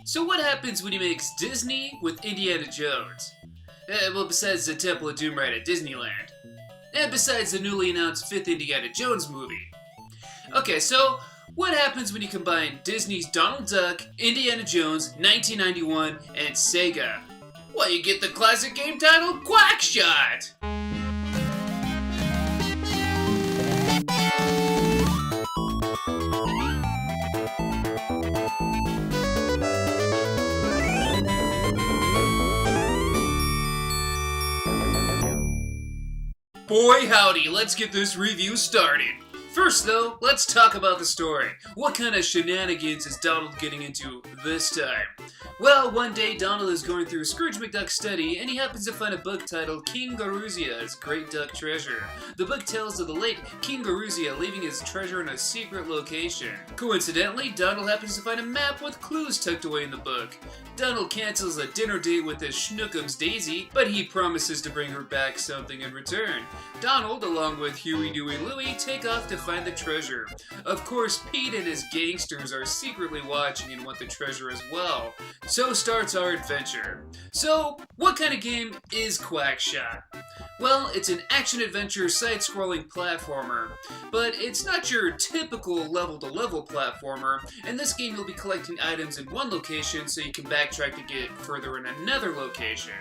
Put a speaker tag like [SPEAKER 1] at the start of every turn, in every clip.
[SPEAKER 1] So what happens when you mix Disney with Indiana Jones? Well, besides the Temple of Doom ride at Disneyland. And besides the newly announced 5th Indiana Jones movie. Okay, so what happens when you combine Disney's Donald Duck, Indiana Jones, 1991, and Sega? Well, you get the classic game titled Quackshot! Boy howdy, let's get this review started. First though, let's talk about the story. What kind of shenanigans is Donald getting into this time? Well, one day Donald is going through Scrooge McDuck's study and he happens to find a book titled King Garuzia's Great Duck Treasure. The book tells of the late King Garuzia leaving his treasure in a secret location. Coincidentally, Donald happens to find a map with clues tucked away in the book. Donald cancels a dinner date with his schnookums Daisy, but he promises to bring her back something in return. Donald, along with Huey, Dewey, Louie, take off to find the treasure. Of course, Pete and his gangsters are secretly watching and want the treasure as well. So starts our adventure. So, what kind of game is Quackshot? Well, it's an action-adventure side-scrolling platformer, but it's not your typical level-to-level platformer. In this game, you'll be collecting items in one location so you can backtrack to get further in another location.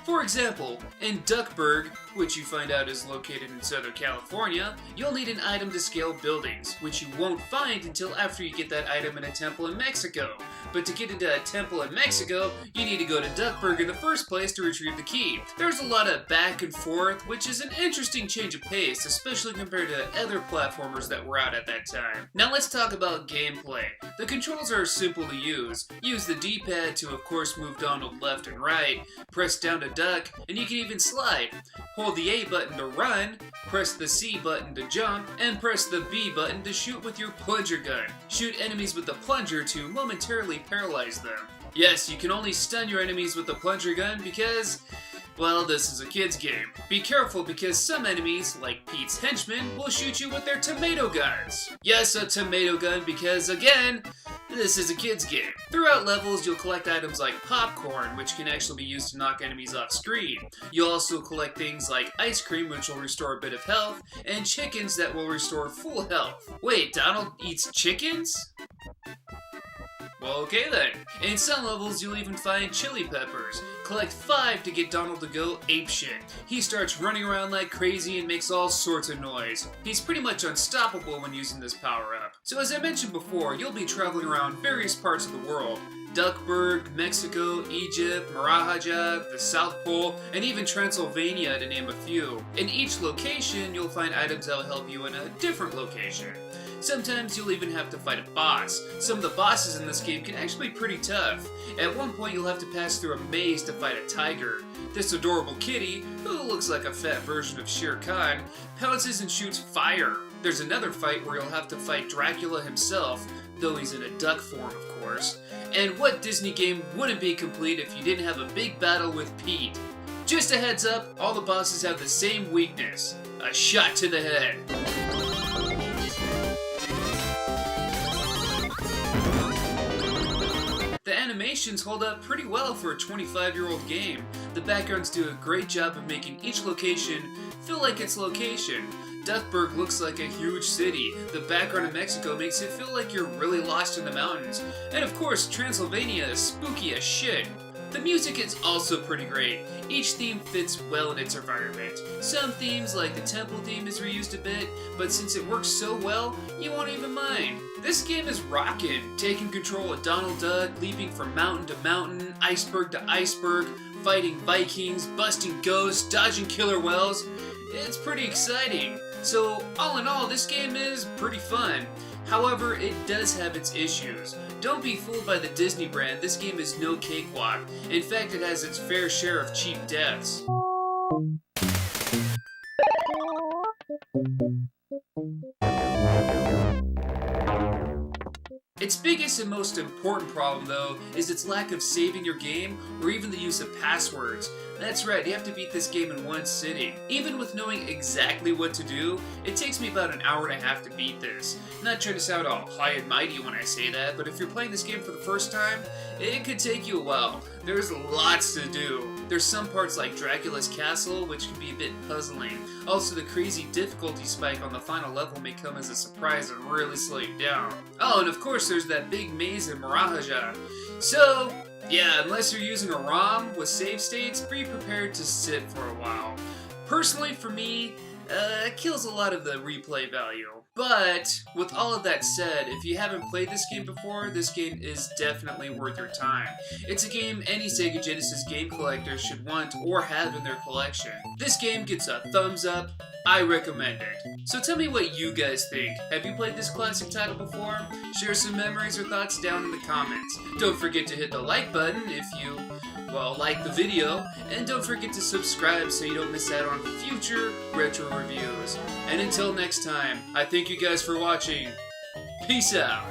[SPEAKER 1] For example, in Duckburg, which you find out is located in Southern California, you'll need an item to scale buildings, which you won't find until after you get that item in a temple in Mexico. But to get into a temple in Mexico, you need to go to Duckburg in the first place to retrieve the key. There's a lot of back and forth, which is an interesting change of pace, especially compared to other platformers that were out at that time. Now let's talk about gameplay. The controls are simple to use. Use the D-pad to of course move Donald left and right, press down to duck, and you can even slide. Hold the A button to run, press the C button to jump, and press the B button to shoot with your plunger gun. Shoot enemies with the plunger to momentarily paralyze them. Yes, you can only stun your enemies with the plunger gun because, well, this is a kid's game. Be careful because some enemies, like Pete's henchmen, will shoot you with their tomato guns. Yes, a tomato gun because, again, this is a kid's game. Throughout levels, you'll collect items like popcorn, which can actually be used to knock enemies off screen. You'll also collect things like ice cream, which will restore a bit of health, and chickens that will restore full health. Wait, Donald eats chickens? Well, okay then. In some levels, you'll even find chili peppers. Collect 5 to get Donald to go apeshit. He starts running around like crazy and makes all sorts of noise. He's pretty much unstoppable when using this power-up. So as I mentioned before, you'll be traveling around various parts of the world. Duckburg, Mexico, Egypt, Marahaja, the South Pole, and even Transylvania to name a few. In each location, you'll find items that will help you in a different location. Sometimes you'll even have to fight a boss. Some of the bosses in this game can actually be pretty tough. At one point you'll have to pass through a maze to fight a tiger. This adorable kitty, who looks like a fat version of Shere Khan, pounces and shoots fire. There's another fight where you'll have to fight Dracula himself, though he's in a duck form of course. And what Disney game wouldn't be complete if you didn't have a big battle with Pete? Just a heads up, all the bosses have the same weakness: a shot to the head. The animations hold up pretty well for a 25-year-old game. The backgrounds do a great job of making each location feel like its location. Duckburg looks like a huge city. The background of Mexico makes it feel like you're really lost in the mountains. And of course, Transylvania is spooky as shit. The music is also pretty great. Each theme fits well in its environment. Some themes, like the temple theme, is reused a bit, but since it works so well, you won't even mind. This game is rockin', taking control of Donald Duck, leaping from mountain to mountain, iceberg to iceberg, fighting Vikings, busting ghosts, dodging killer whales. It's pretty exciting. So, all in all, this game is pretty fun. However, it does have its issues. Don't be fooled by the Disney brand, this game is no cakewalk. In fact, it has its fair share of cheap deaths. Its biggest and most important problem, though, is its lack of saving your game or even the use of passwords. That's right, you have to beat this game in one sitting. Even with knowing exactly what to do, it takes me about an hour and a half to beat this. Not trying to sound all high and mighty when I say that, but if you're playing this game for the first time, it could take you a while. There's lots to do. There's some parts like Dracula's castle, which can be a bit puzzling. Also, the crazy difficulty spike on the final level may come as a surprise and really slow you down. Oh, and of course there's that big maze in Marahaja. So, yeah, unless you're using a ROM with save states, be prepared to sit for a while. Personally, for me, it kills a lot of the replay value. But, with all of that said, if you haven't played this game before, this game is definitely worth your time. It's a game any Sega Genesis game collector should want or have in their collection. This game gets a thumbs up. I recommend it. So tell me what you guys think. Have you played this classic title before? Share some memories or thoughts down in the comments. Don't forget to hit the like button if you, well, like the video, and don't forget to subscribe so you don't miss out on future retro reviews. And until next time, I thank you guys for watching. Peace out.